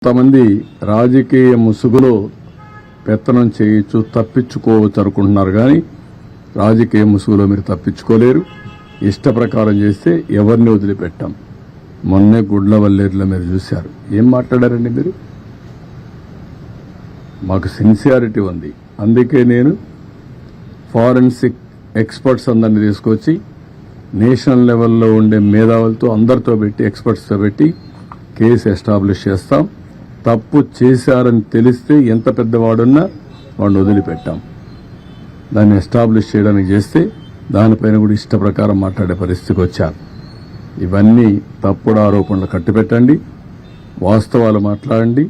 కొంతమంది రాజకీయ ముసుగులో పెత్తనం చేయొచ్చు, తప్పించుకోవచ్చు అనుకుంటున్నారు. కానీ రాజకీయ ముసుగులో మీరు తప్పించుకోలేరు. ఇష్ట ప్రకారం చేస్తే ఎవరిని వదిలిపెట్టాం. మొన్నే గుడ్లవల్లేరులో మీరు చూశారు. ఏం మాట్లాడారండి మీరు? మాకు సిన్సియారిటీ ఉంది. అందుకే నేను ఫారెన్సిక్ ఎక్స్పర్ట్స్ అందరినీ తీసుకొచ్చి నేషనల్ లెవెల్లో ఉండే మేధావులతో అందరితో పెట్టి ఎక్స్పర్ట్స్తో పెట్టి కేసు ఎస్టాబ్లిష్ చేస్తాం. తప్పు చేశారని తెలిస్తే ఎంత పెద్దవాడున్నా వాడిని వదిలిపెట్టాం. దాన్ని ఎస్టాబ్లిష్ చేయడానికి చేస్తే దానిపైన కూడా ఇష్ట ప్రకారం మాట్లాడే పరిస్థితికి వచ్చారు. ఇవన్నీ తప్పుడు ఆరోపణలు కట్టిపెట్టండి, వాస్తవాలు మాట్లాడండి.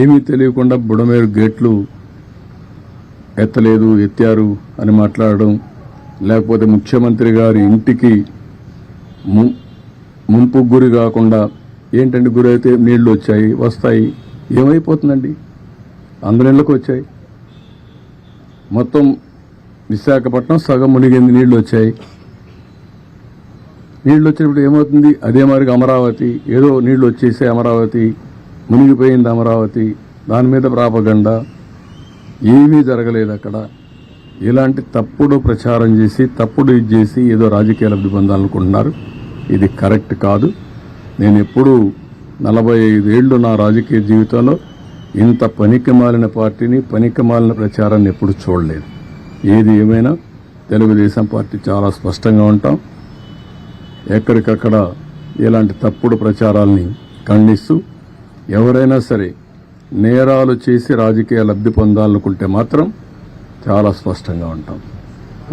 ఏమీ తెలియకుండా బుడమేరు గేట్లు ఎత్తలేదు, ఎత్తారు అని మాట్లాడడం, లేకపోతే ముఖ్యమంత్రి గారి ఇంటికి ముంపు గురి కాకుండా ఏంటంటే గురి అయితే నీళ్లు వచ్చాయి, వస్తాయి, ఏమైపోతుందండి? అందరి ఇళ్లకు వచ్చాయి. మొత్తం విశాఖపట్నం సగం మునిగింది, నీళ్లు వచ్చాయి. నీళ్లు వచ్చినప్పుడు ఏమవుతుంది? అదే మరిగా అమరావతి, ఏదో నీళ్లు వచ్చేసే అమరావతి మునిగిపోయింది, అమరావతి దాని మీద ప్రాపగండా. ఏమీ జరగలేదు అక్కడ. ఇలాంటి తప్పుడు ప్రచారం చేసి తప్పుడు ఇది చేసి ఏదో రాజకీయ లబ్ధి పొందాలనుకుంటున్నారు. ఇది కరెక్ట్ కాదు. నేను ఎప్పుడూ 45 ఏళ్లు నా రాజకీయ జీవితంలో ఇంత పనికిమాలిన పార్టీని, పనికిమాలిన ప్రచారాన్ని ఎప్పుడు చూడలేదు. ఏది ఏమైనా తెలుగుదేశం పార్టీ చాలా స్పష్టంగా ఉంటాం. ఎక్కడికక్కడ ఇలాంటి తప్పుడు ప్రచారాల్ని ఖండిస్తూ ఎవరైనా సరే నేరాలు చేసి రాజకీయ లబ్ధి పొందాలనుకుంటే మాత్రం చాలా స్పష్టంగా ఉంటాం.